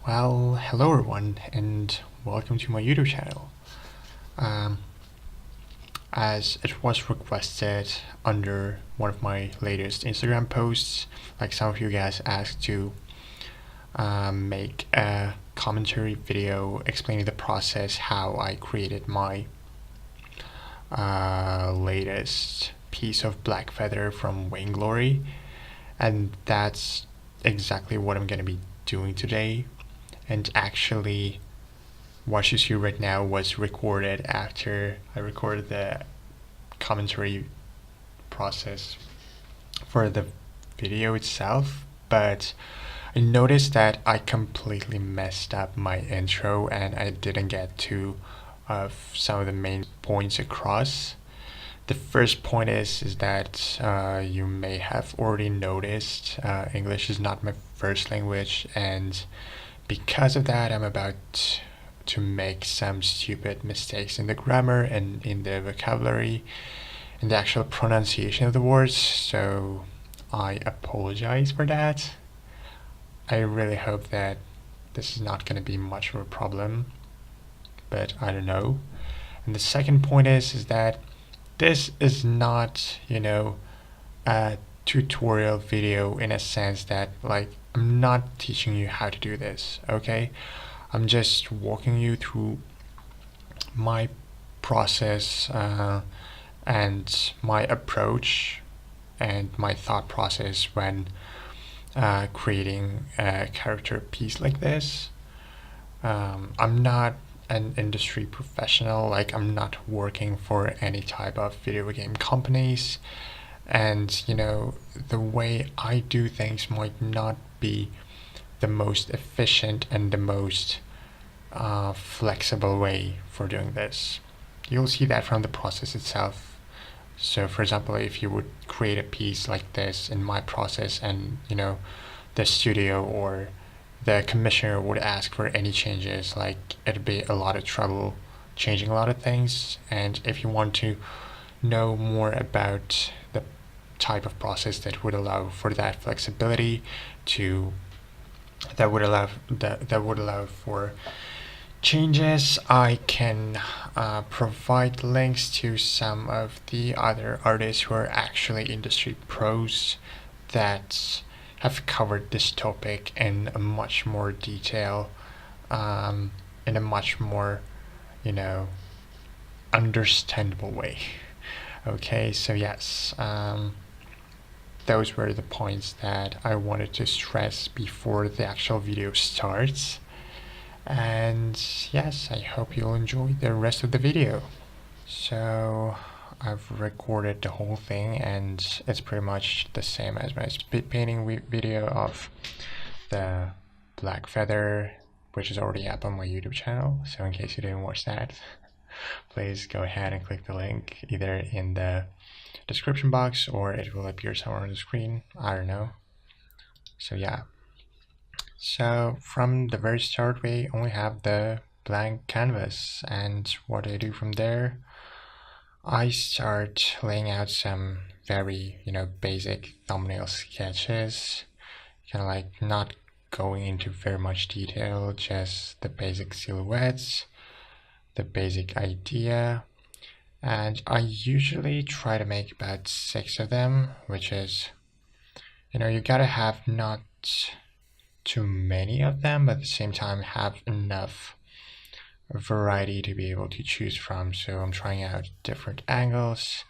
Well, hello everyone, and welcome to my YouTube channel. Um, as it was requested under one of my latest Instagram posts, like some of you guys asked to make a commentary video explaining the process how I created my latest piece of Blackfeather from Vainglory, and that's exactly what I'm gonna be doing today. And actually, what you see right now was recorded after I recorded the commentary process for the video itself, but I noticed that I completely messed up my intro and I didn't get to some of the main points across. The first point is that you may have already noticed English is not my first language, and because of that I'm about to make some stupid mistakes in the grammar and in the vocabulary and the actual pronunciation of the words, so I apologize for that. I really hope that this is not going to be much of a problem, but I don't know. And the second point is that this is not, a tutorial video in a sense that, like, I'm not teaching you how to do this, okay? I'm just walking you through my process and my approach and my thought process when creating a character piece like this. I'm not an industry professional, like I'm not working for any type of video game companies, and the way I do things might not be the most efficient and the most flexible way for doing this. You'll see that from the process itself. So for example, if you would create a piece like this in my process and the studio or the commissioner would ask for any changes, like it'd be a lot of trouble changing a lot of things. And if you want to know more about the type of process that would allow for that flexibility that would allow for changes, I can provide links to some of the other artists who are actually industry pros that have covered this topic in a much more detail, in a much more, understandable way. Okay, so yes, those were the points that I wanted to stress before the actual video starts. And yes, I hope you'll enjoy the rest of the video. So I've recorded the whole thing and it's pretty much the same as my spit painting video of the Blackfeather, which is already up on my YouTube channel. So in case you didn't watch that, please go ahead and click the link either in the description box or it will appear somewhere on the screen. I don't know. So yeah. So from the very start, we only have the blank canvas, and what I do from there, I start laying out some very, basic thumbnail sketches, kind of like not going into very much detail, just the basic silhouettes, the basic idea. And I usually try to make about 6 of them, which is, you gotta have not too many of them, but at the same time have enough variety to be able to choose from. So I'm trying out different angles,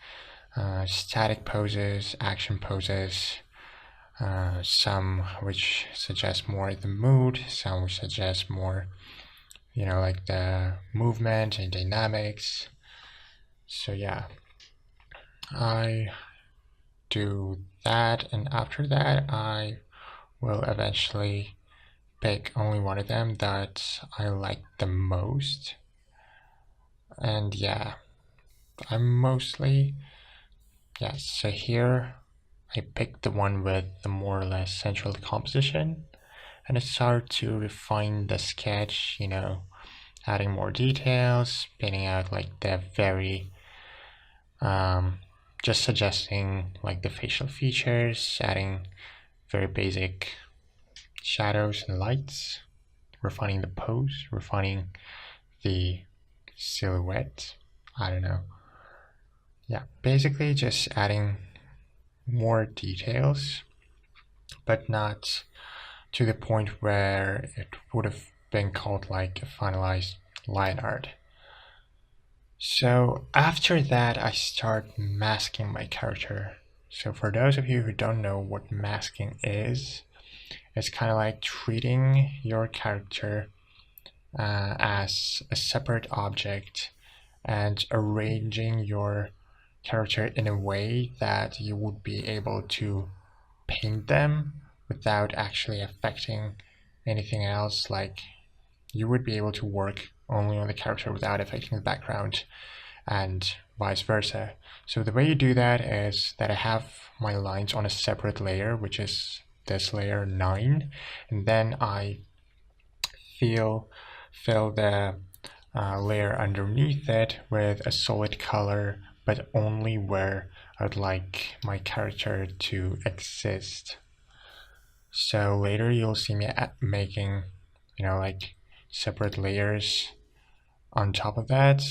static poses, action poses, some which suggest more the mood, some which suggest more, like the movement and dynamics. So yeah, I do that, and after that I will eventually pick only one of them that I like the most. And yeah, I'm mostly, yes, so here I picked the one with the more or less central composition, and I started to refine the sketch, adding more details, painting out like the very just suggesting like the facial features, adding very basic shadows and lights, refining the pose, refining the silhouette. I don't know. Yeah, basically just adding more details, but not to the point where it would have been called like a finalized line art. So after that, I start masking my character. So for those of you who don't know what masking is, it's kind of like treating your character as a separate object and arranging your character in a way that you would be able to paint them without actually affecting anything else. Like you would be able to work only on the character without affecting the background and vice versa. So the way you do that is that I have my lines on a separate layer, which is this layer 9, and then I fill fill the layer underneath it with a solid color, but only where I'd like my character to exist. So later you'll see me making, like separate layers on top of that,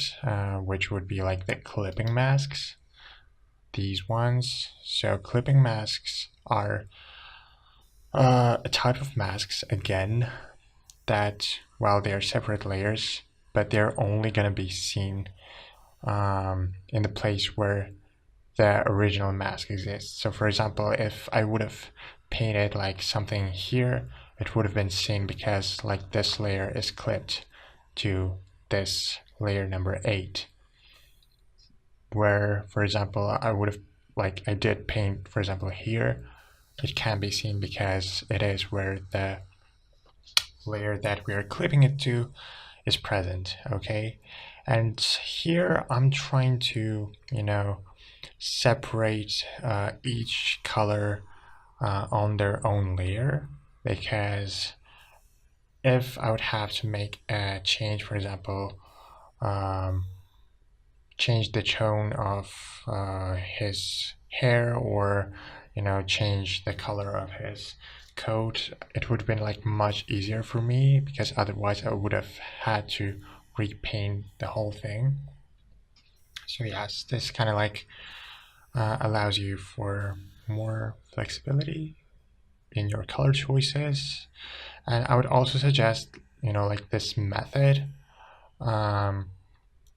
which would be like the clipping masks, these ones. So clipping masks are a type of masks, again, that, well, they are separate layers, but they're only going to be seen in the place where the original mask exists. So for example, if I would have painted like something here, it would have been seen because like this layer is clipped to this layer number 8. Where, for example, I would have, like I did paint, for example, here, it can be seen because it is where the layer that we are clipping it to is present, okay? And here I'm trying to, separate each color on their own layer, because if I would have to make a change, for example, um, change the tone of his hair, or change the color of his coat, it would have been like much easier for me, because otherwise I would have had to repaint the whole thing. So yes, this kind of like allows you for more flexibility in your color choices. And I would also suggest, like this method, um,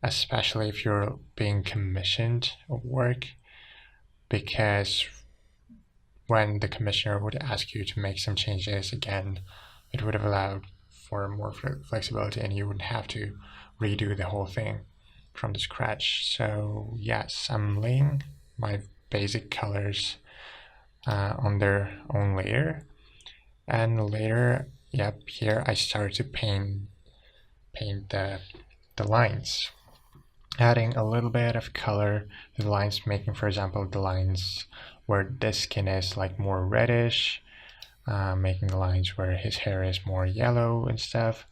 especially if you're being commissioned work, because when the commissioner would ask you to make some changes again, it would have allowed for more flexibility and you wouldn't have to redo the whole thing from the scratch. So yes, I'm laying my basic colors on their own layer, and later, yep, here I start to paint the lines, adding a little bit of color to the lines, making, for example, the lines where the skin is like more reddish, making the lines where his hair is more yellow and stuff.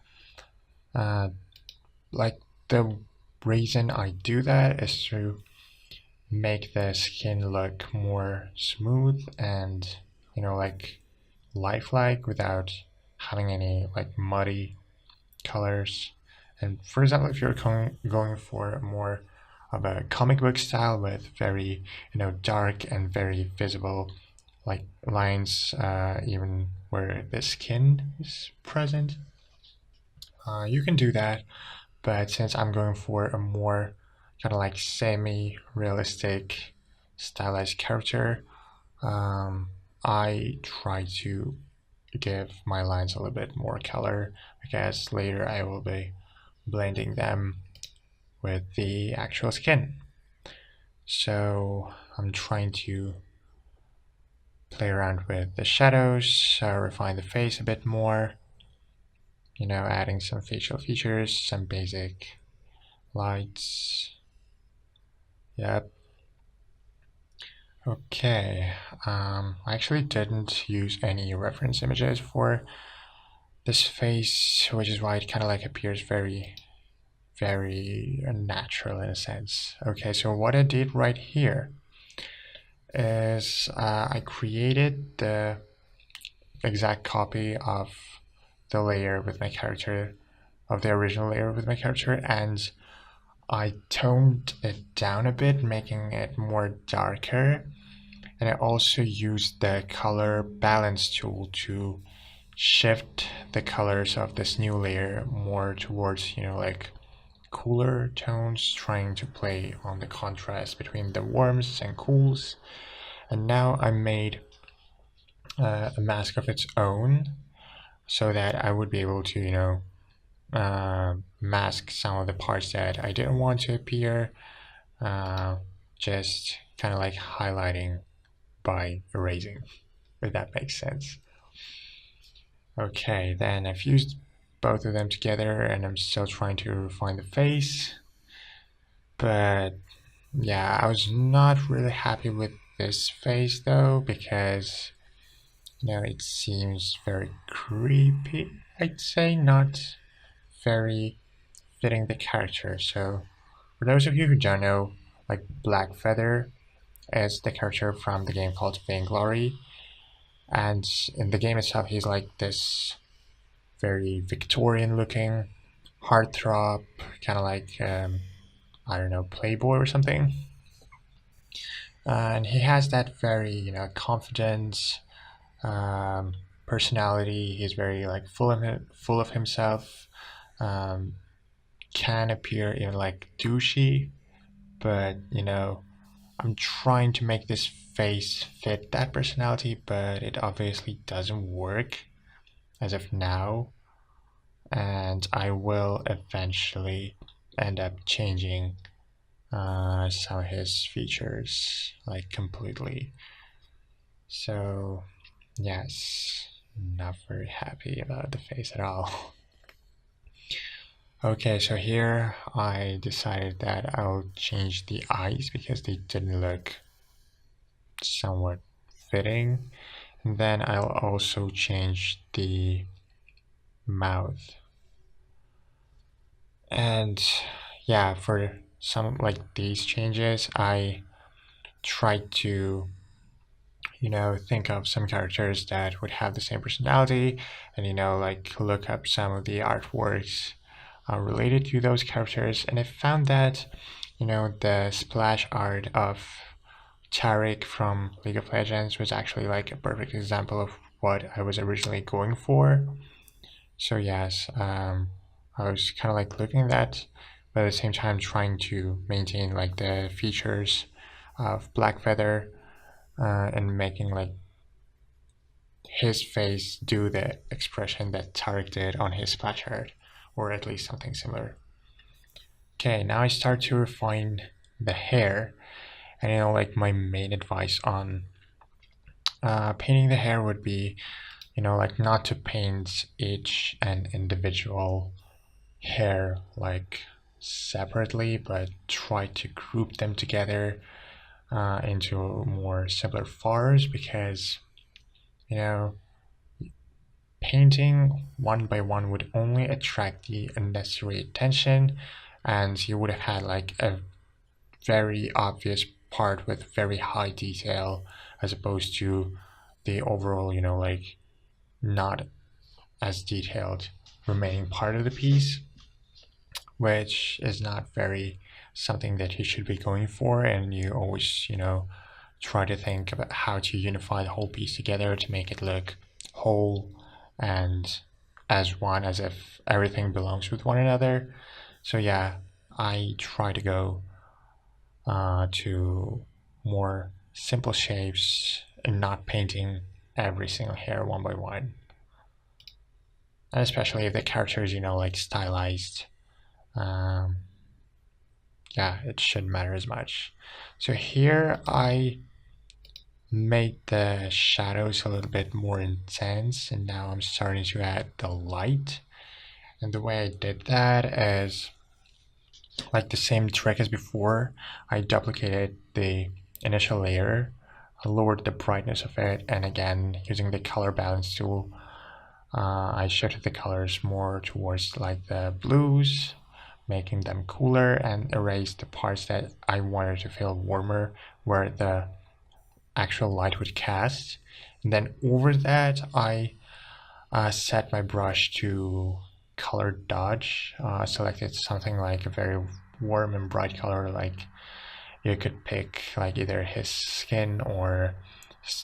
Like the reason I do that is to make the skin look more smooth and, like lifelike without having any like muddy colors. And for example, if you're going for more of a comic book style with very, dark and very visible like lines, even where the skin is present, you can do that. But since I'm going for a more kind of like semi-realistic stylized character, I try to give my lines a little bit more color, because later I will be blending them with the actual skin. So I'm trying to play around with the shadows, refine the face a bit more, adding some facial features, some basic lights. Yep. Okay, I actually didn't use any reference images for this face, which is why it kind of like appears very, very natural in a sense. Okay, so what I did right here is I created the exact copy of the layer with my character, of the original layer with my character, and I toned it down a bit, making it more darker. And I also used the color balance tool to shift the colors of this new layer more towards, like cooler tones, trying to play on the contrast between the warms and cools. And now I made a mask of its own so that I would be able to, mask some of the parts that I didn't want to appear, uh, just kind of like highlighting by erasing, if that makes sense. Okay, then I've used both of them together and I'm still trying to refine the face. But yeah, I was not really happy with this face though because it seems very creepy, I'd say, not very fitting the character. So for those of you who don't know, like Blackfeather is the character from the game called Vainglory, and in the game itself he's like this very Victorian looking heartthrob, kind of like I don't know, playboy or something. And he has that very confident um, personality. He's very like full of himself. Um, can appear even like douchey, but I'm trying to make this face fit that personality, but it obviously doesn't work as of now. And I will eventually end up changing some of his features like completely. So, yes, not very happy about the face at all. Okay, so here I decided that I'll change the eyes because they didn't look somewhat fitting. And then I'll also change the mouth. And yeah, for some like these changes, I tried to think of some characters that would have the same personality and, like look up some of the artworks related to those characters. And I found that, the splash art of Taric from League of Legends was actually like a perfect example of what I was originally going for. So, yes, I was kind of like looking at that, but at the same time trying to maintain like the features of Blackfeather and making like his face do the expression that Tarek did on his splash art, or at least something similar. Okay, now I start to refine the hair, and like my main advice on painting the hair would be, like not to paint each and individual hair like separately, but try to group them together into more simpler fars because you know painting one by one would only attract the unnecessary attention, and you would have had like a very obvious part with very high detail as opposed to the overall, like not as detailed remaining part of the piece, which is not very something that you should be going for. And you always, try to think about how to unify the whole piece together to make it look whole and as one, as if everything belongs with one another. So yeah, I try to go to more simple shapes and not painting every single hair one by one. And especially if the character is, like stylized, um, yeah, it shouldn't matter as much. So here I made the shadows a little bit more intense, and now I'm starting to add the light. And the way I did that is like the same trick as before. I duplicated the initial layer, I lowered the brightness of it, and again, using the color balance tool, I shifted the colors more towards like the blues, making them cooler, and erased the parts that I wanted to feel warmer, where the actual light would cast. And then over that, I set my brush to color dodge. Selected something like a very warm and bright color, like you could pick like either his skin or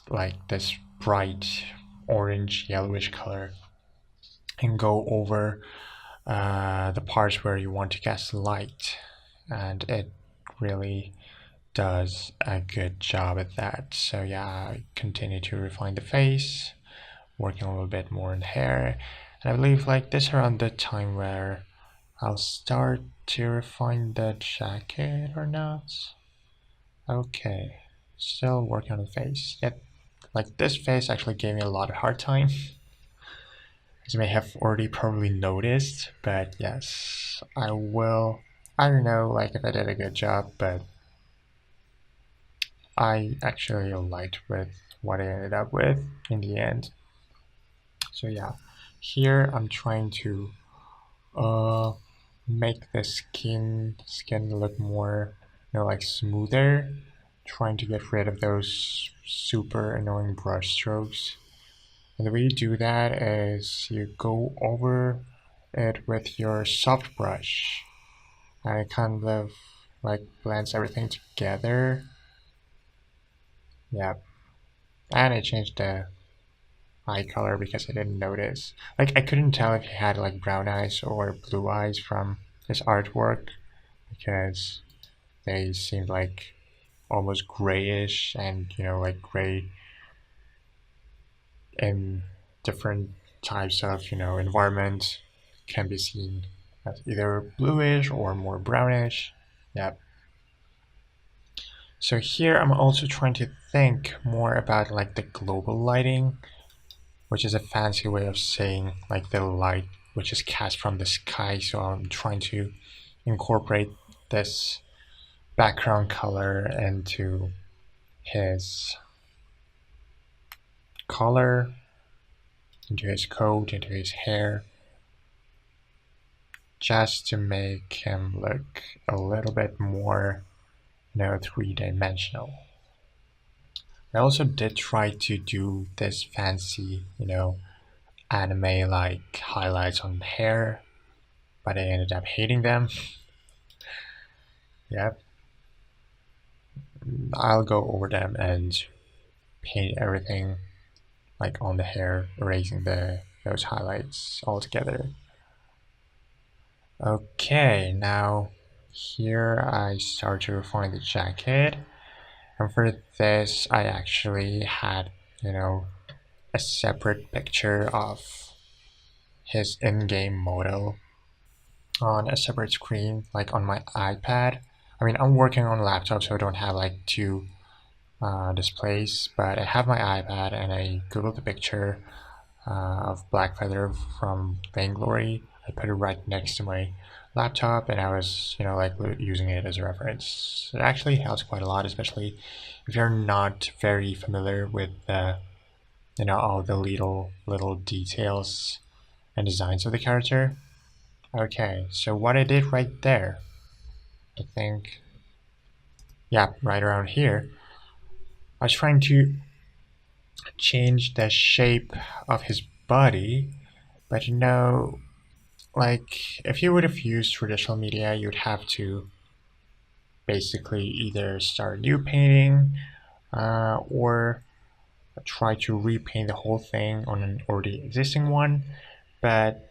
like this bright orange yellowish color, and go over the parts where you want to cast light, and it really does a good job at that. So yeah, I continue to refine the face, working a little bit more in hair, and I believe like this around the time where I'll start to refine the jacket or not. Okay, still working on the face. Yet, like this face actually gave me a lot of hard time, as you may have already probably noticed. But yes, I will. I don't know, like if I did a good job, but I actually liked with what I ended up with in the end. So yeah, here I'm trying to uh make the skin look more, like smoother, trying to get rid of those super annoying brush strokes. And the way you do that is you go over it with your soft brush, and it kind of like blends everything together. Yeah, and I changed the eye color because I didn't notice. Like I couldn't tell if he had like brown eyes or blue eyes from his artwork, because they seemed like almost grayish, and like gray in different types of environment can be seen as either bluish or more brownish. Yep. So here I'm also trying to think more about like the global lighting, which is a fancy way of saying like the light which is cast from the sky. So I'm trying to incorporate this background color into his color, into his coat, into his hair, just to make him look a little bit more, three-dimensional. I also did try to do this fancy, anime like highlights on hair, but I ended up hating them. Yep, I'll go over them and paint everything like on the hair, erasing the those highlights altogether. Okay, now here I start to refine the jacket, and for this I actually had, a separate picture of his in-game model on a separate screen, like on my iPad. I mean, I'm working on a laptop, so I don't have like two displays, but I have my iPad and I googled the picture of Blackfeather from Vainglory. I put it right next to my laptop, and I was, like using it as a reference. It actually helps quite a lot, especially if you're not very familiar with all the little details and designs of the character. Okay, so what I did right there, I think, yeah, right around here, I was trying to change the shape of his body, but like if you would have used traditional media, you'd have to basically either start a new painting or try to repaint the whole thing on an already existing one. But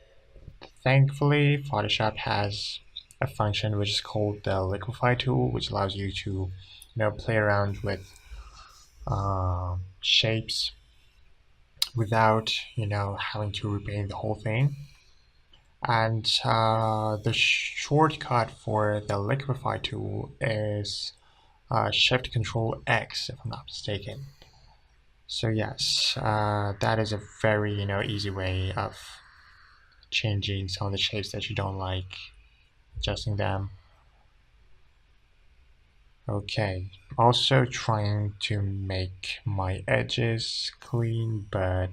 thankfully, Photoshop has a function which is called the liquify tool, which allows you to play around with shapes without having to repaint the whole thing. And the shortcut for the liquify tool is Shift Control X, if I'm not mistaken. So yes, that is a very easy way of changing some of the shapes that you don't like, adjusting them. Okay, also trying to make my edges clean, but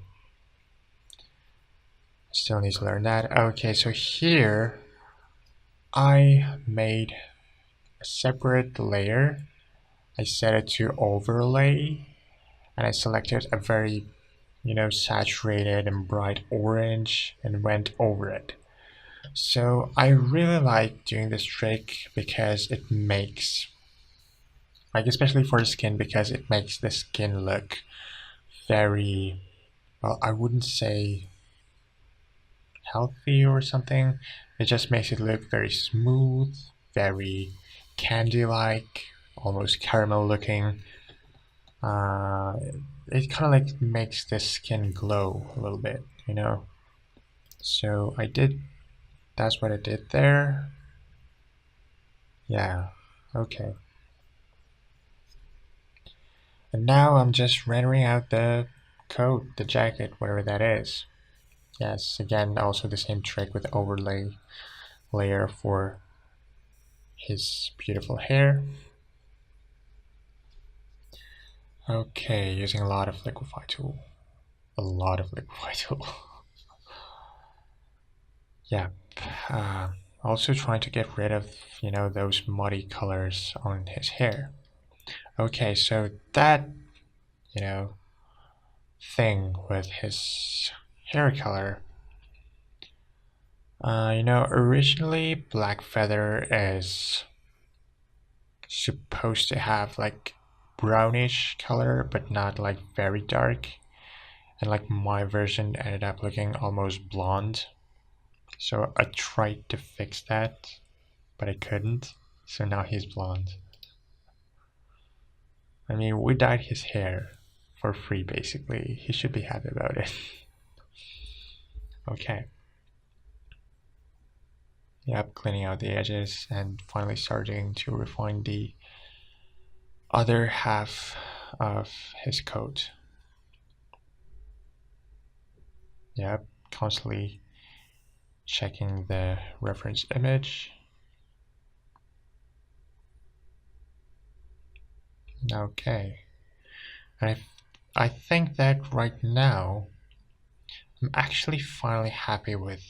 still need to learn that. Okay, so here I made a separate layer. I set it to overlay, and I selected a very saturated and bright orange and went over it. So I really like doing this trick because it makes, like, especially for the skin, because it makes the skin look very, well, I wouldn't say healthy or something. It just makes it look very smooth, very candy-like, almost caramel looking. Uh, it kind of like makes the skin glow a little bit. So that's what I did there. Yeah, okay. And now I'm just rendering out the coat, the jacket, whatever that is. Yes, again, also the same trick with overlay layer for his beautiful hair. Okay, using a lot of liquify tool. A lot of liquify tool. Yeah. Uh, Also trying to get rid of, those muddy colors on his hair. Okay, so that, you know, thing with his hair color. Originally Blackfeather is supposed to have like brownish color, but not like very dark. And like my version ended up looking almost blonde. So I tried to fix that, but I couldn't. So now he's blonde. I mean, we dyed his hair for free basically. He should be happy about it. Okay. Yep, cleaning out the edges and finally starting to refine the other half of his coat. Yep, constantly checking the reference image. Okay. And I think that right now I'm actually finally happy with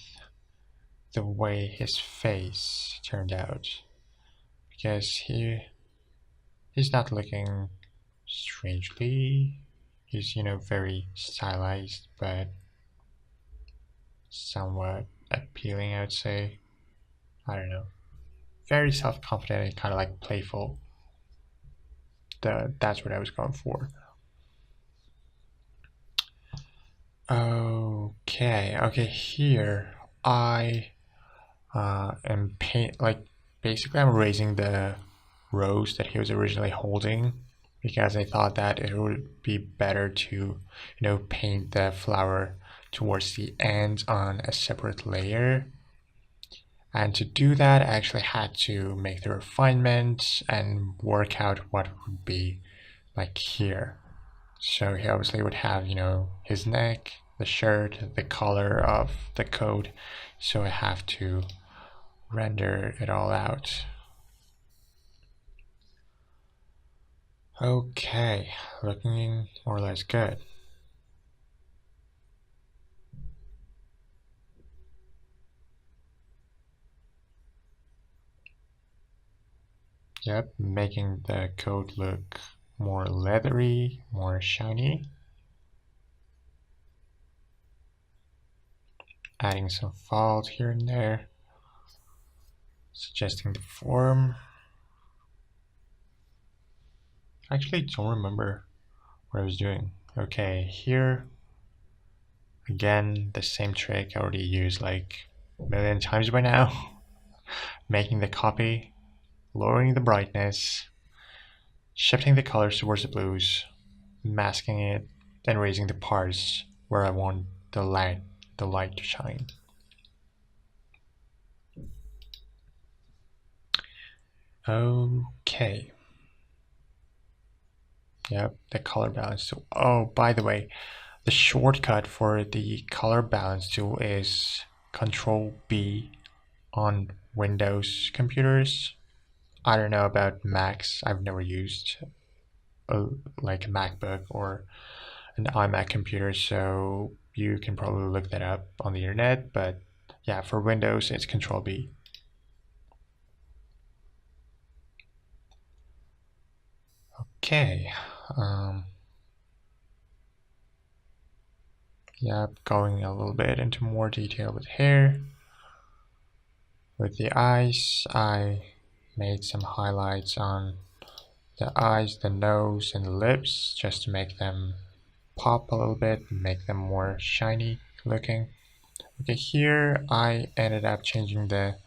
the way his face turned out because he's not looking strangely. He's very stylized but somewhat appealing, I would say. I don't know. Very self-confident and kind of like playful. That's what I was going for. Okay, here I am paint like basically I'm raising the rose that he was originally holding because I thought that it would be better to paint the flower towards the end on a separate layer. And to do that, I actually had to make the refinements and work out what would be like here. So he obviously would have, his neck, the shirt, the color of the coat. So I have to render it all out. Okay, looking more or less good. Yep, making the coat look more leathery, more shiny. Adding some falls here and there. Suggesting the form. I actually don't remember what I was doing. Okay, here again, the same trick I already used like a million times by now. Making the copy, lowering the brightness, shifting the colors towards the blues, masking it, then raising the parts where I want the light to shine. Okay. Yep, the color balance tool. Oh, by the way, the shortcut for the color balance tool is Control B on Windows computers. I don't know about Macs. I've never used like a MacBook or an iMac computer, so you can probably look that up on the internet. But yeah, for Windows, it's Control B. Okay. Um, Yep, going a little bit into more detail with hair. With the eyes, I made some highlights on the eyes, the nose, and the lips just to make them pop a little bit, make them more shiny looking. Okay, here I ended up changing the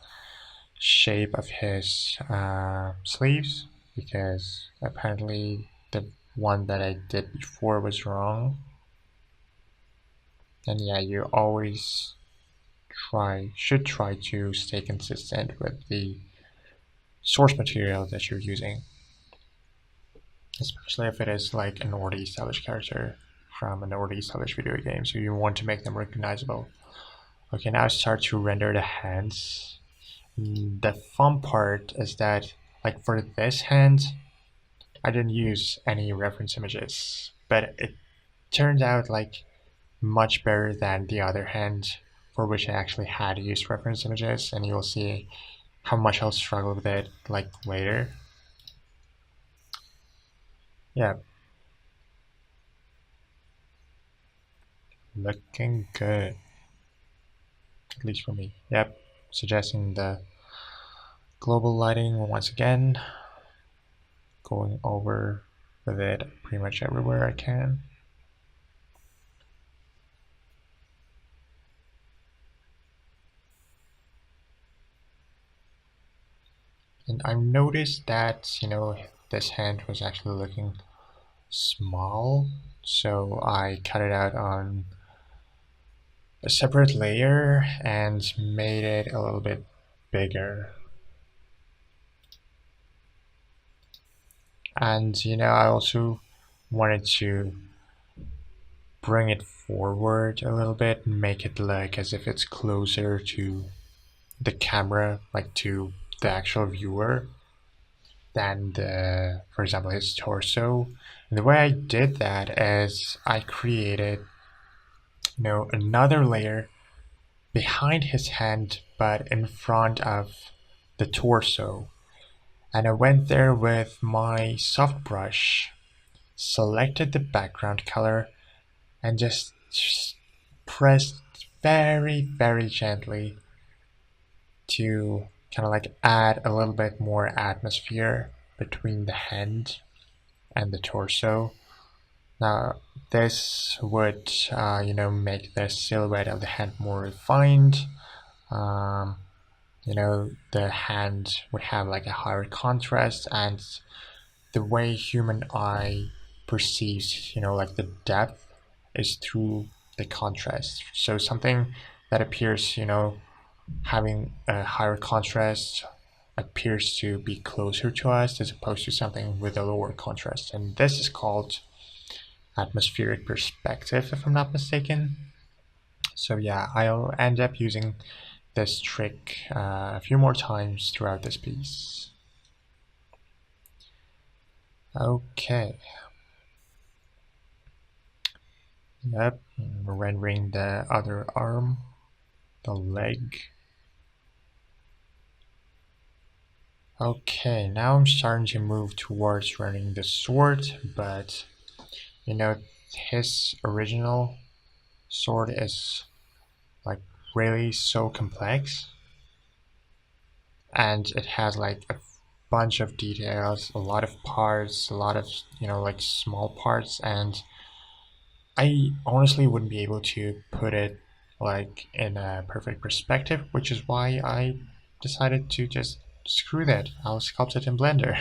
shape of his sleeves because apparently the one that I did before was wrong. And yeah, you always should try to stay consistent with the source material that you're using, especially if it is like an already established character from an already established video game, so you want to make them recognizable. Okay, now start to render the hands. The fun part is that, like for this hand, I didn't use any reference images, but it turned out like much better than the other hand for which I actually had used reference images, and you'll see how much I'll struggle with it like later. Yeah, looking good, at least for me. Yep, suggesting the global lighting once again, going over with it pretty much everywhere I can. And I've noticed that, this hand was actually looking small, so I cut it out on a separate layer and made it a little bit bigger. And I also wanted to bring it forward a little bit, make it look as if it's closer to the camera, like to the actual viewer, than for example, his torso. And the way I did that is I created, another layer behind his hand, but in front of the torso. And I went there with my soft brush, selected the background color, and just pressed very, very gently to kind of like add a little bit more atmosphere between the hand and the torso. Now, this would, make the silhouette of the hand more refined. Um, the hand would have like a higher contrast, and the way human eye perceives, like the depth is through the contrast. So something that appears, having a higher contrast appears to be closer to us as opposed to something with a lower contrast. And this is called atmospheric perspective, if I'm not mistaken. So yeah, I'll end up using this trick a few more times throughout this piece. Okay. Yep, rendering the other arm, the leg. Okay, now I'm starting to move towards rendering the sword, but his original sword is like really so complex, and it has like a bunch of details, a lot of parts, a lot of like small parts, and I honestly wouldn't be able to put it like in a perfect perspective, which is why I decided to just screw that. I'll sculpt it in Blender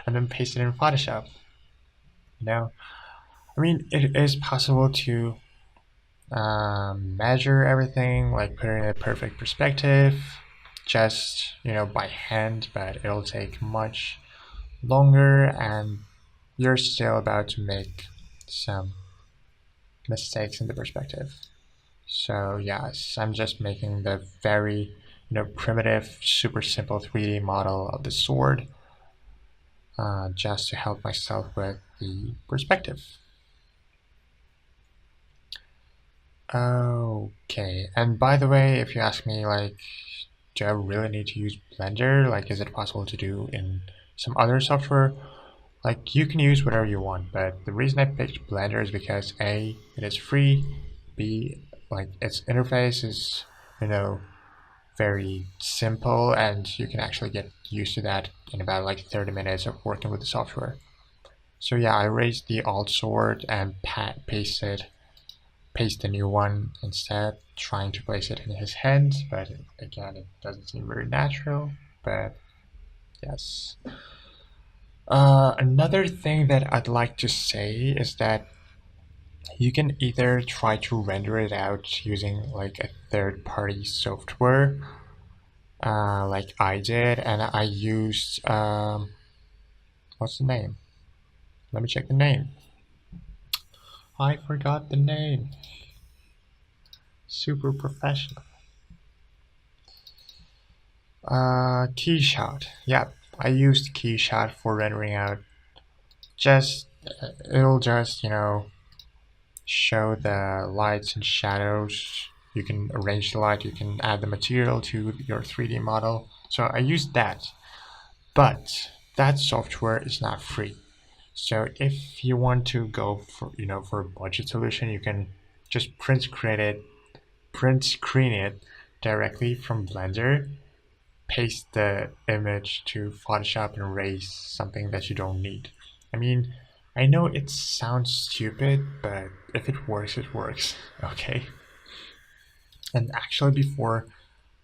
and then paste it in Photoshop. I mean, it is possible to measure everything, like put it in a perfect perspective, just by hand, but it'll take much longer, and you're still about to make some mistakes in the perspective. So yes, I'm just making the very primitive, super simple 3D model of the sword, just to help myself with the perspective. Okay, and by the way, if you ask me, like, do I really need to use Blender? Like, is it possible to do in some other software? Like, you can use whatever you want, but the reason I picked Blender is because A, it is free, be like its interface is, you know, very simple, and you can actually get used to that in about like 30 minutes of working with the software. So yeah, I erased the alt sort and paste the new one instead, trying to place it in his hands, but again, it doesn't seem very natural. But yes. Another thing that I'd like to say is that you can either try to render it out using like a third-party software, like I did, and I used what's the name? Let me check the name. I forgot the name. Super professional. Keyshot. Yeah, I used Keyshot for rendering out. Just it'll just show the lights and shadows. You can arrange the light. You can add the material to your 3D model. So I used that, but that software is not free. So if you want to go for for a budget solution, you can just print screen it directly from Blender, paste the image to Photoshop and erase something that you don't need. I mean, I know it sounds stupid, but if it works, it works. Okay. And actually, before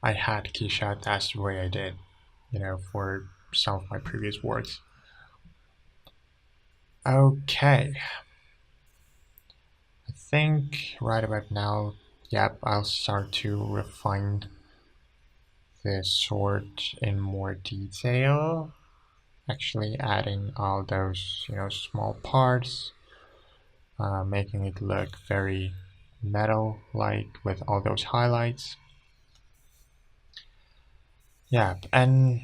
I had Keyshot, that's the way I did, for some of my previous works. Okay, I think right about now, yep, I'll start to refine the sort in more detail. Actually adding all those, small parts, making it look very metal-like with all those highlights. Yeah, and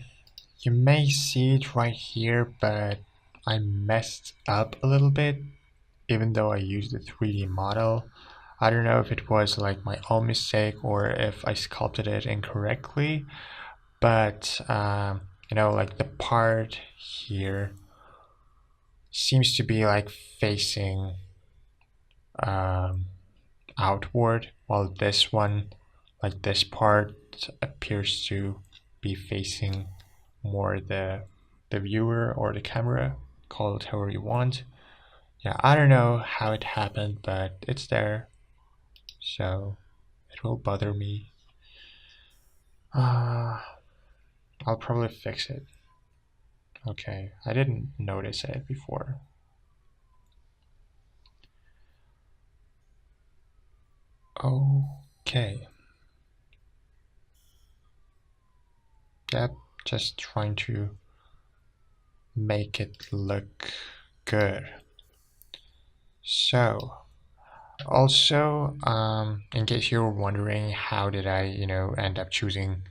you may see it right here, but I messed up a little bit, even though I used the 3D model. I don't know if it was like my own mistake or if I sculpted it incorrectly, but like the part here seems to be like facing um, outward, while this one, like this part, appears to be facing more the viewer or the camera. Call it however you want. Yeah, I don't know how it happened, but it's there, so it will bother me. Uh, I'll probably fix it. Okay, I didn't notice it before. Okay. Yep, just trying to make it look good. So, also, in case you're wondering how did I, end up choosing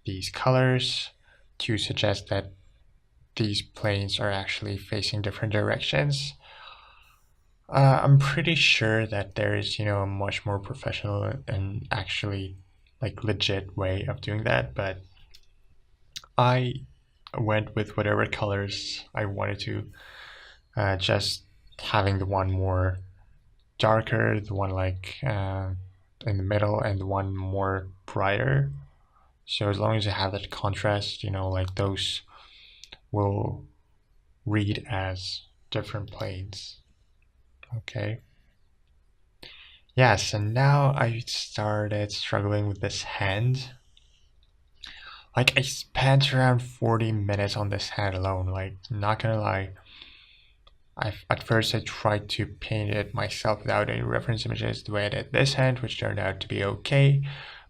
these colors to suggest that these planes are actually facing different directions, I'm pretty sure that there is, a much more professional and actually like legit way of doing that, but I went with whatever colors I wanted to, just having the one more darker, the one like in the middle, and the one more brighter. So as long as you have that contrast, like those will read as different planes. Okay. Yes, and now I started struggling with this hand. Like I spent around 40 minutes on this hand alone. Like not gonna lie, at first I tried to paint it myself without any reference images the way I did this hand, which turned out to be okay,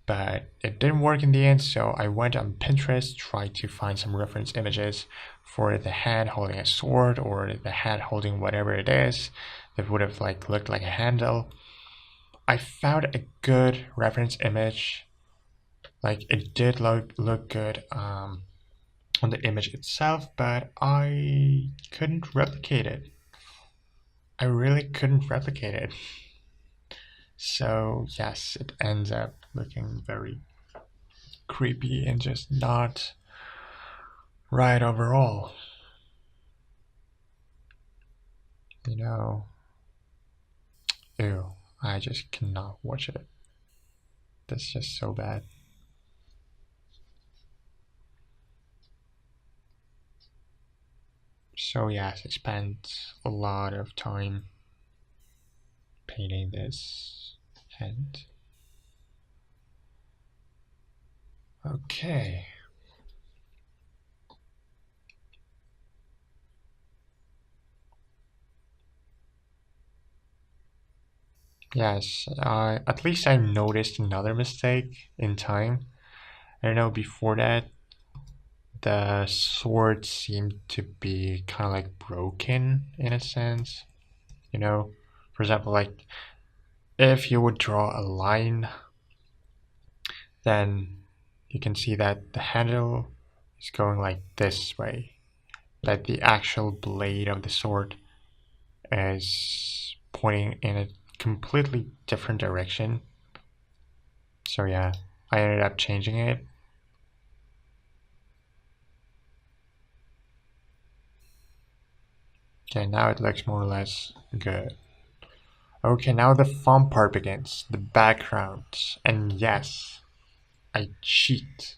but it didn't work in the end, so I went on Pinterest, tried to find some reference images for the hand holding a sword or the hand holding whatever it is that would have like looked like a handle. I found a good reference image. Like it did look good on the image itself, but I couldn't replicate it. I really couldn't replicate it. So yes, it ends up looking very creepy and just not right overall. You know, ew. I just cannot watch it. That's just so bad. So yes, I spent a lot of time painting this and okay. Yes, at least I noticed another mistake in time. I don't know, before that, the sword seemed to be kind of like broken in a sense. You know, for example, like if you would draw a line, then you can see that the handle is going like this way, but the actual blade of the sword is pointing in a completely different direction. So yeah, I ended up changing it. Okay, now it looks more or less good. Okay, now the fun part begins, the background. And yes, I cheat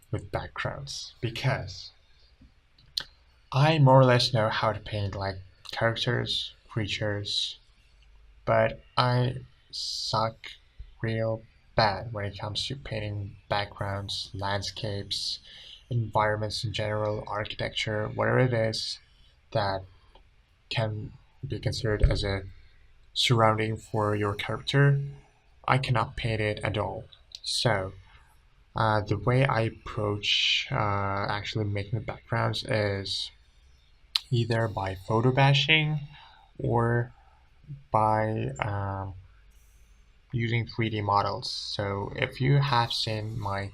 with backgrounds because I more or less know how to paint like characters, creatures, but I suck real bad when it comes to painting backgrounds, landscapes, environments in general, architecture, whatever it is that can be considered as a surrounding for your character. I cannot paint it at all. So, the way I approach actually making the backgrounds is either by photo bashing or by using 3D models. So if you have seen my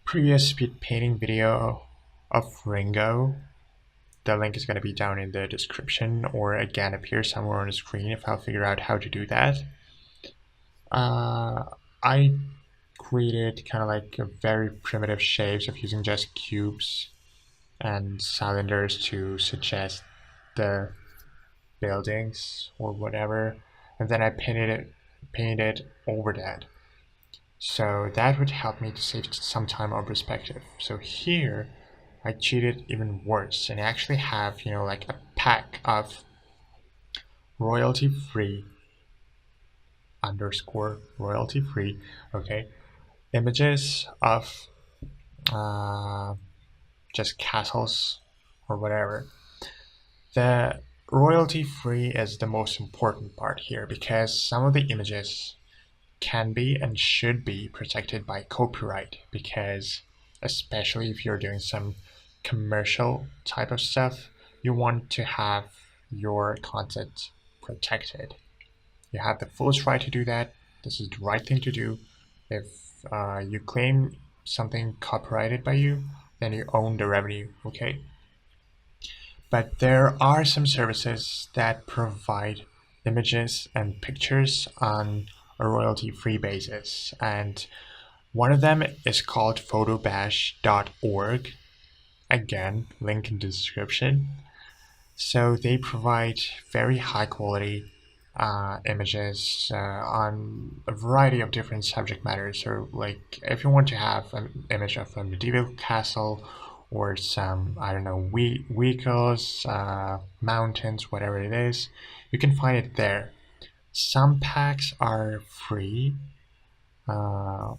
previous speed painting video of Ringo, the link is going to be down in the description or again appear somewhere on the screen if I'll figure out how to do that. I created kind of like a very primitive shapes of using just cubes and cylinders to suggest the buildings or whatever, and then I painted over that. So that would help me to save some time on perspective. So here, I cheated even worse and I actually have, like a pack of royalty free underscore royalty free, okay, images of uh, just castles or whatever. The royalty free is the most important part here because some of the images can be and should be protected by copyright because especially if you're doing some commercial type of stuff, you want to have your content protected. You have the fullest right to do that. This is the right thing to do. If you claim something copyrighted by you, then you own the revenue, okay? But there are some services that provide images and pictures on a royalty-free basis, and one of them is called photobash.org. Again, link in the description. So they provide very high quality images on a variety of different subject matters. So, like, if you want to have an image of a medieval castle or some, I don't know, vehicles, mountains, whatever it is, you can find it there. Some packs are free, uh,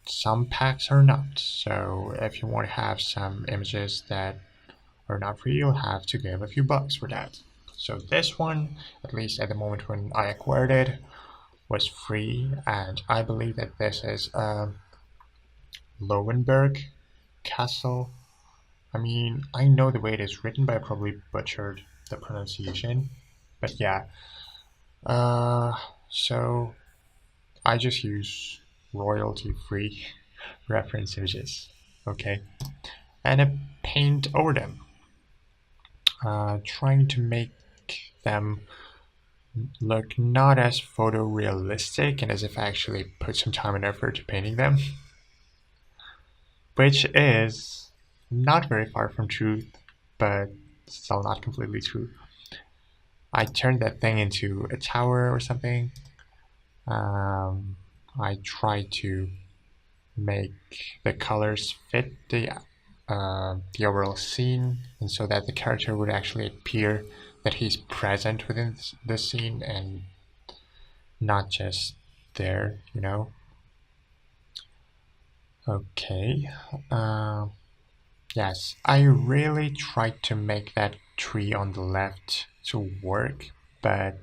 some packs are not. So, if you want to have some images that are not free, you'll have to give a few bucks for that. So this one, at least at the moment when I acquired it, was free, and I believe that this is Lowenberg Castle. I mean, I know the way it is written, but I probably butchered the pronunciation. But yeah, uh, so I just use royalty-free reference images, okay, and I paint over them, trying to make them look not as photorealistic and as if I actually put some time and effort to painting them, which is not very far from truth, but still not completely true. I turned that thing into a tower or something. Um, I tried to make the colors fit the overall scene, and so that the character would actually appear that he's present within the scene and not just there, you know. Okay. Um, yes, I really tried to make that tree on the left to work, but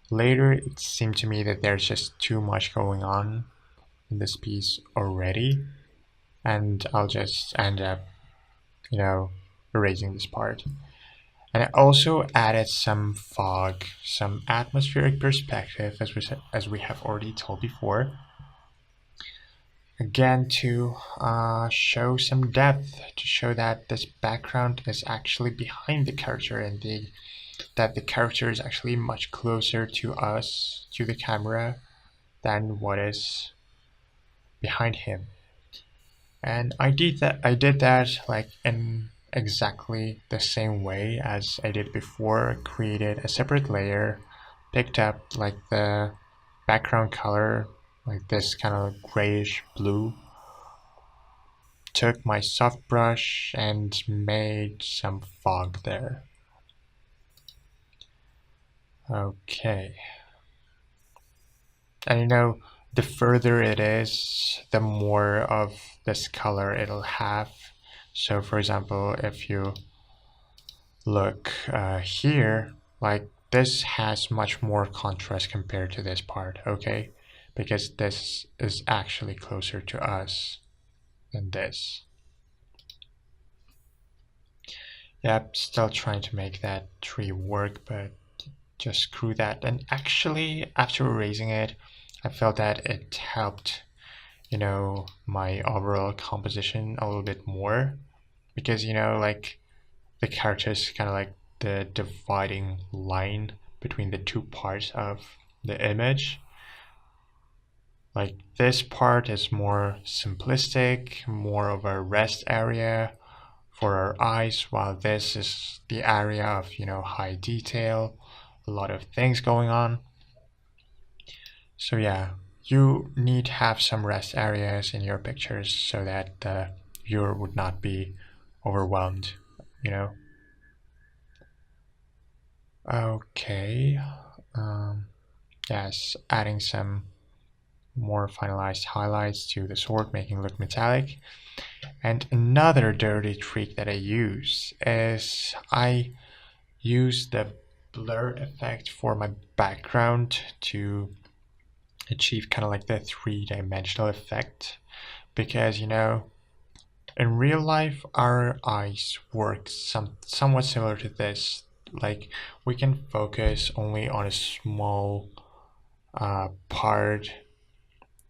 later it seemed to me that there's just too much going on in this piece already, and I'll just end up, you know, erasing this part. And I also added some fog, some atmospheric perspective, as we have already told before, again to show some depth, to show that this background is actually behind the character and that the character is actually much closer to us, to the camera, than what is behind him. And I did that like in exactly the same way as I did before. Created a separate layer, picked up like the background color, like this kind of grayish blue, took my soft brush and made some fog there. Okay. And you know, the further it is, the more of this color it'll have. So for example, if you look here, like this has much more contrast compared to this part, okay? Because this is actually closer to us than this. Yep, still trying to make that tree work, but just screw that. And actually, after erasing it, I felt that it helped, you know, my overall composition a little bit more. Because, you know, like the character is kind of like the dividing line between the two parts of the image. Like this part is more simplistic, more of a rest area for our eyes, while this is the area of, you know, high detail, a lot of things going on. So yeah, you need to have some rest areas in your pictures so that the viewer would not be overwhelmed, you know. Okay. Um, yes, adding some more finalized highlights to the sword, making it look metallic. And another dirty trick that I use is I use the blur effect for my background to achieve kind of like the three-dimensional effect. Because, you know, in real life, our eyes work somewhat similar to this. Like, we can focus only on a small part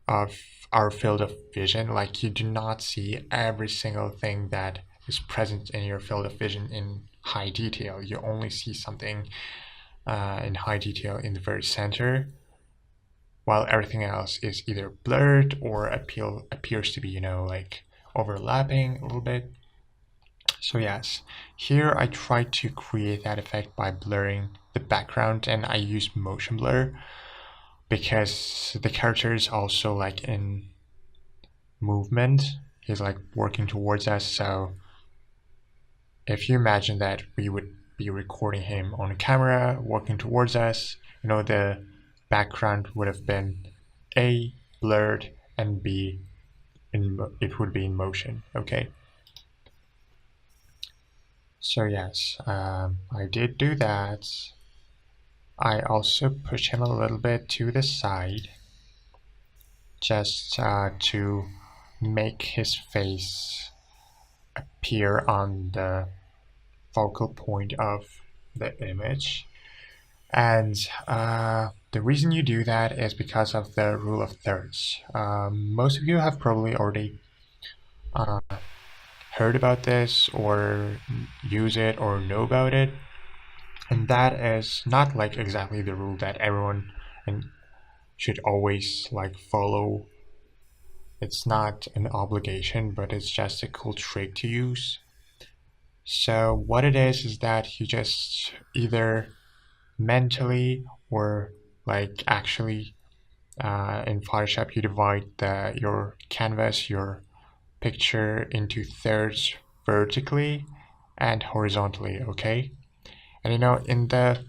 of our field of vision. Like, you do not see every single thing that is present in your field of vision in high detail. You only see something in high detail in the very center, while everything else is either blurred or appears to be, you know, like overlapping a little bit. So yes, here I try to create that effect by blurring the background, and I use motion blur because the character is also like in movement. He's like working towards us. So if you imagine that we would be recording him on camera working towards us, you know, the background would have been A, blurred, and B, it would be in motion. Okay. So yes, I did do that. I also push him a little bit to the side just to make his face appear on the focal point of the image. And the reason you do that is because of the rule of thirds. Most of you have probably already uh, heard about this or use it or know about it. And that is not like exactly the rule that everyone and should always like follow. It's not an obligation, but it's just a cool trick to use. So what it is that you just either mentally or like actually in Photoshop you divide your canvas, your picture into thirds vertically and horizontally, okay? And in the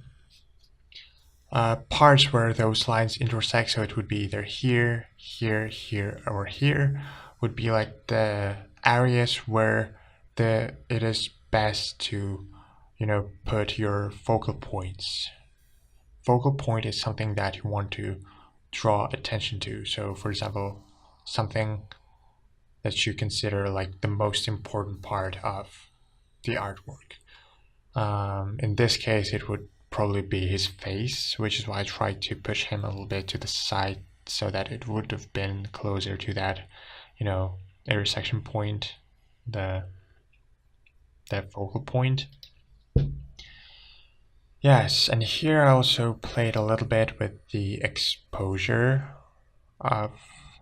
parts where those lines intersect, so it would be either here, here, here, or here, would be like the areas where it is best to, put your focal points. Focal point is something that you want to draw attention to. So, for example, something that you consider like the most important part of the artwork. In this case, it would probably be his face, which is why I tried to push him a little bit to the side so that it would have been closer to that, intersection point, the focal point. Yes, and here I also played a little bit with the exposure of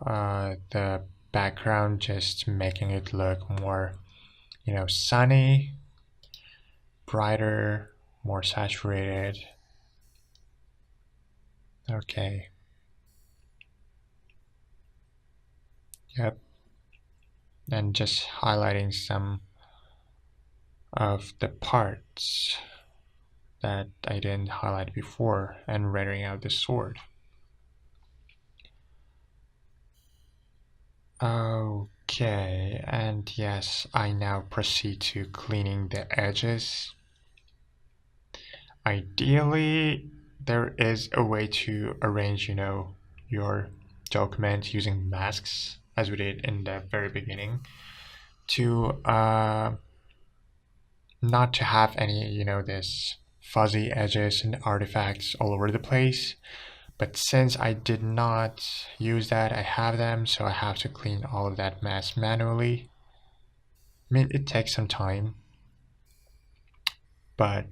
the background, just making it look more, sunny, brighter, more saturated. Okay. Yep. And just highlighting some of the parts that I didn't highlight before and rendering out the sword. Okay, and yes, I now proceed to cleaning the edges. Ideally, there is a way to arrange, your document using masks, as we did in the very beginning, to not to have any, this fuzzy edges and artifacts all over the place. But since I did not use that, I have them, so I have to clean all of that mess manually. I mean, it takes some time, but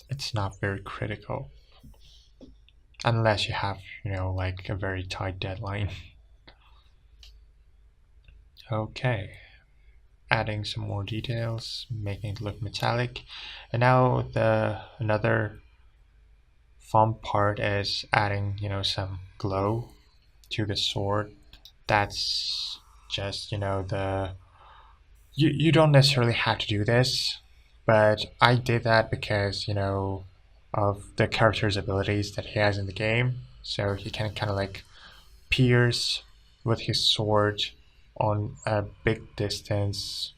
it's not very critical. Unless you have, like a very tight deadline. Okay, adding some more details, making it look metallic. And now another fun part is adding, some glow to the sword. That's just, you don't necessarily have to do this, but I did that because, of the character's abilities that he has in the game. So he can kind of like pierce with his sword on a big distance,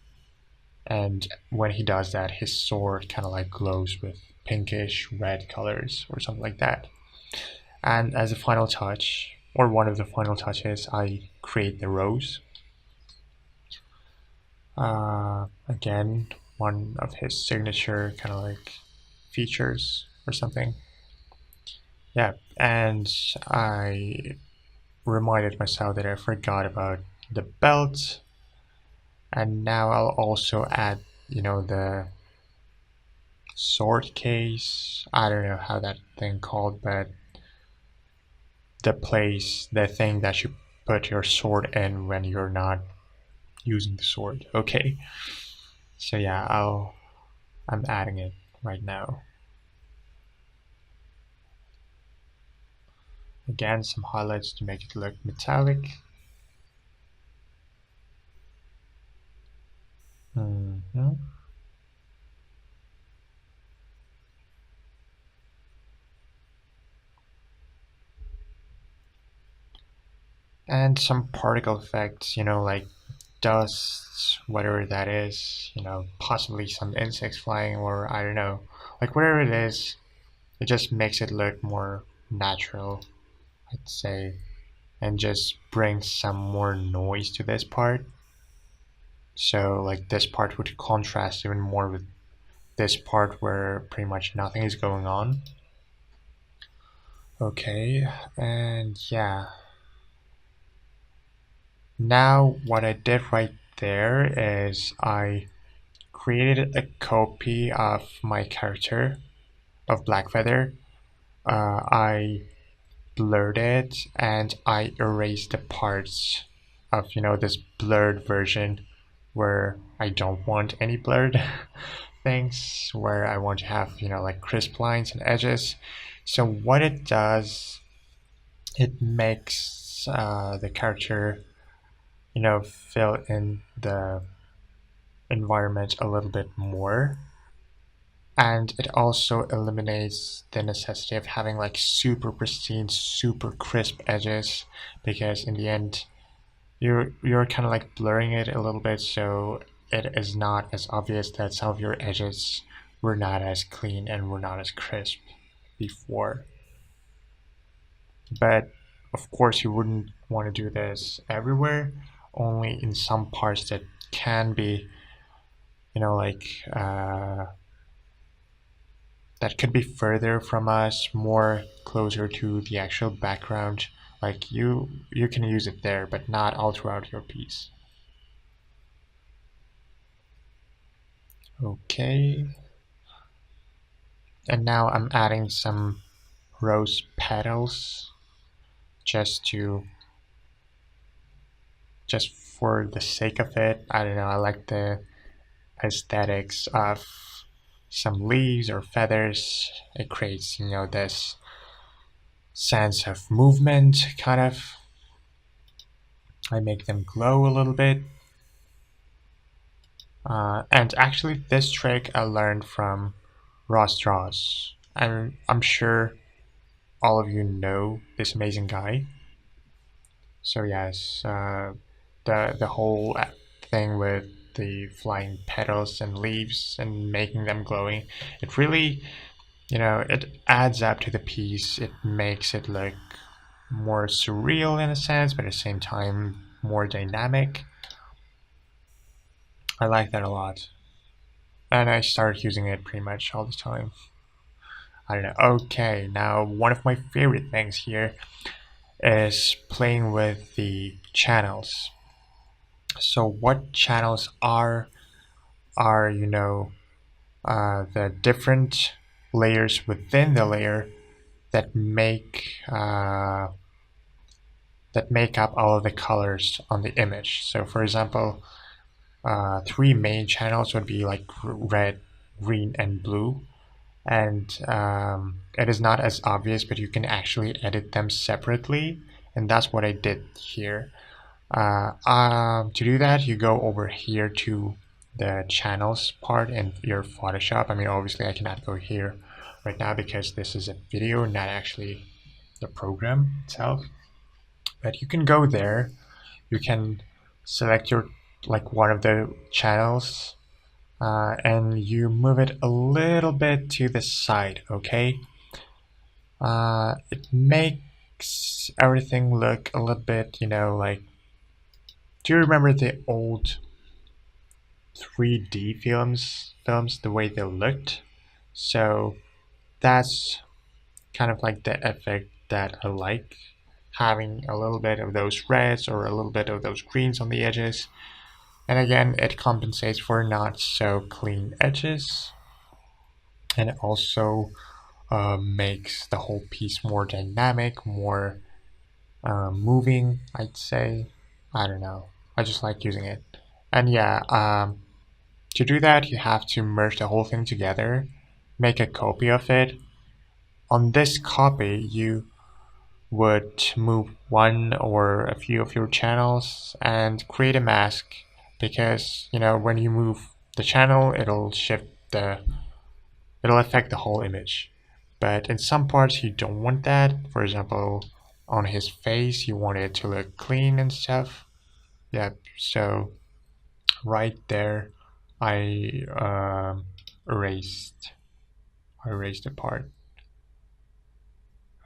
and when he does that, his sword kind of like glows with pinkish red colors or something like that. And as a final touch, or one of the final touches, I create the rose. Again, one of his signature kind of like features or something. Yeah, and I reminded myself that I forgot about the belt, and now I'll also add, the sword case. I don't know how that thing called, but the thing that you put your sword in when you're not using the sword. Okay, so yeah, I'm adding it right now. Again, some highlights to make it look metallic. Mhm. And some particle effects, like dust, whatever that is, possibly some insects flying, or I don't know, like whatever it is, it just makes it look more natural, I'd say, and just brings some more noise to this part. So, like, this part would contrast even more with this part where pretty much nothing is going on. Okay, and yeah, now what I did right there is I created a copy of my character of Blackfeather. I blurred it and I erased the parts of this blurred version where I don't want any blurred. things where I want to have, like crisp lines and edges. So what it does, it makes the character, fill in the environment a little bit more. And it also eliminates the necessity of having like super pristine, super crisp edges, because in the end, you're kind of like blurring it a little bit, so it is not as obvious that some of your edges were not as clean and were not as crisp before. But of course, you wouldn't want to do this everywhere, only in some parts that can be, like that could be further from us, more closer to the actual background. Like you can use it there, but not all throughout your piece. Okay, and now I'm adding some rose petals just to just for the sake of it. I don't know, I like the aesthetics of some leaves or feathers. It creates, this sense of movement kind of. I make them glow a little bit. And actually, this trick I learned from Ross Draws. I'm sure all of you know this amazing guy. So yes, the whole thing with the flying petals and leaves and making them glowing, it really, it adds up to the piece. It makes it look more surreal in a sense, but at the same time more dynamic. I like that a lot, and I started using it pretty much all the time. I don't know. Okay, now one of my favorite things here is playing with the channels. So what channels are the different layers within the layer that make up all of the colors on the image. So for example, three main channels would be like red, green, and blue. And it is not as obvious, but you can actually edit them separately, and that's what I did here. To do that, you go over here to the channels part in your Photoshop. I mean, obviously I cannot go here right now because this is a video, not actually the program itself. But you can go there. You can select your like one of the channels, and you move it a little bit to the side. Okay, it makes everything look a little bit, like. Do you remember the old 3D films, the way they looked? So that's kind of like the effect that I like, having a little bit of those reds or a little bit of those greens on the edges. And again, it compensates for not so clean edges, and it also makes the whole piece more dynamic, more moving, I'd say. I don't know. I just like using it. And yeah, to do that, you have to merge the whole thing together, make a copy of it. On this copy, you would move one or a few of your channels and create a mask, because when you move the channel, it'll affect the whole image. But in some parts you don't want that. For example, on his face, you want it to look clean and stuff. Yep. So right there, I erased the part.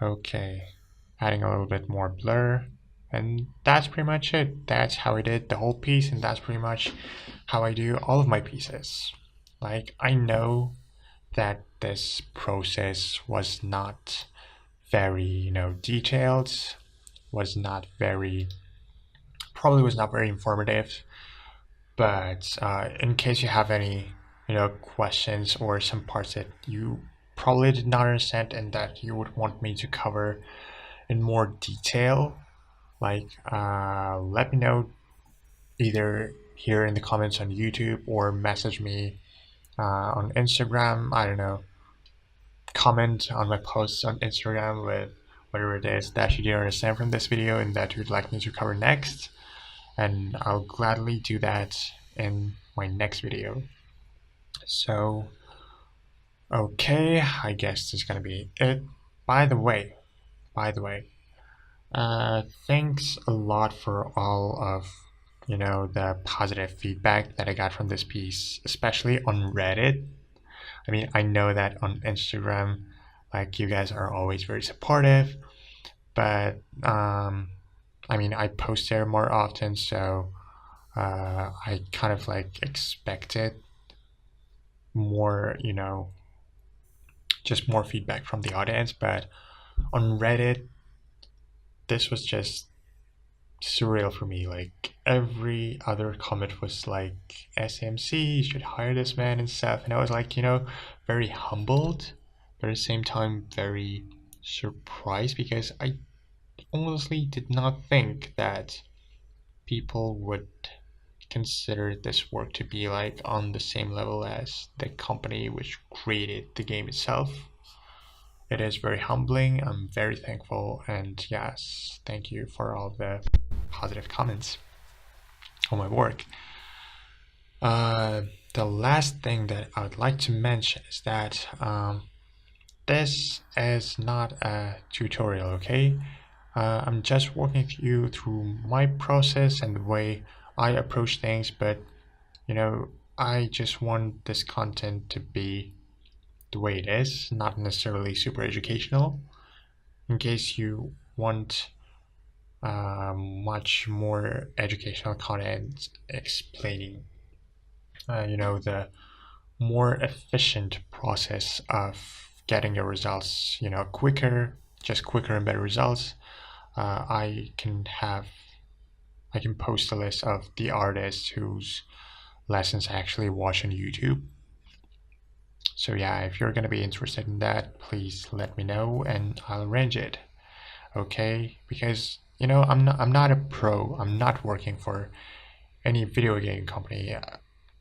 Okay, adding a little bit more blur, and that's pretty much it. That's how I did the whole piece, and that's pretty much how I do all of my pieces. Like, I know that this process was not very, detailed, was not very, probably was not very informative. But in case you have any, questions or some parts that you probably did not understand and that you would want me to cover in more detail, like let me know either here in the comments on YouTube or message me on Instagram. I don't know, comment on my posts on Instagram with whatever it is that you didn't understand from this video and that you'd like me to cover next, and I'll gladly do that in my next video. So, okay, I guess this is gonna be it. By the way, by the way, thanks a lot for all of the positive feedback that I got from this piece, especially on Reddit. I mean, I know that on Instagram, like you guys are always very supportive, but I mean, I post there more often, so I kind of like expected more, just more feedback from the audience. But on Reddit, this was just surreal for me. Like every other comment was like, SMC, you should hire this man and stuff. And I was like, very humbled, but at the same time, very surprised because I honestly did not think that people would consider this work to be like on the same level as the company which created the game itself. It is very humbling. I'm very thankful, and yes, thank you for all the positive comments on my work. The last thing that I would like to mention is that this is not a tutorial, okay? I'm just walking you through my process and the way I approach things, but I just want this content to be the way it is, not necessarily super educational. In case you want much more educational content explaining, the more efficient process of getting your results, quicker and better results. I can post a list of the artists whose lessons I actually watch on YouTube. So yeah, if you're gonna be interested in that, please let me know and I'll arrange it. Okay? Because I'm not a pro. I'm not working for any video game company.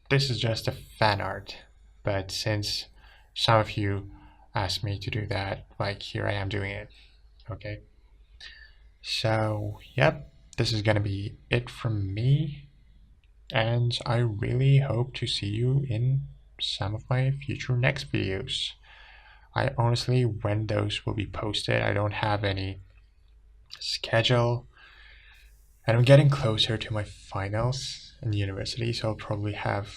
This is just a fan art. But since some of you asked me to do that, like here I am doing it. Okay? So, yep, this is gonna be it from me, and I really hope to see you in some of my future next videos. I honestly, when those will be posted, I don't have any schedule, and I'm getting closer to my finals in university, so I'll probably have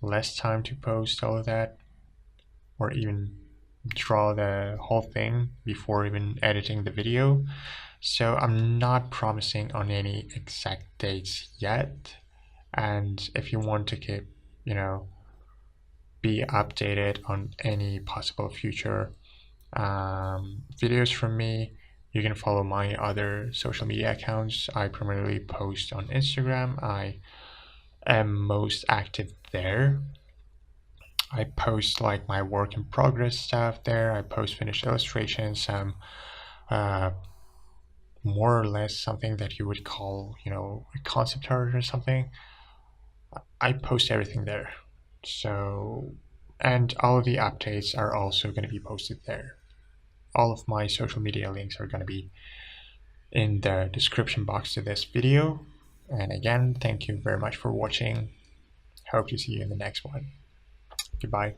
less time to post all of that, or even draw the whole thing before even editing the video. So I'm not promising on any exact dates yet. And if you want to keep, be updated on any possible future videos from me, you can follow my other social media accounts. I primarily post on Instagram. I am most active there. I post like my work in progress stuff there. I post finished illustrations, some more or less something that you would call, a concept art or something. I post everything there. So, and all of the updates are also going to be posted there. All of my social media links are going to be in the description box to this video. And again, thank you very much for watching. Hope to see you in the next one. Goodbye.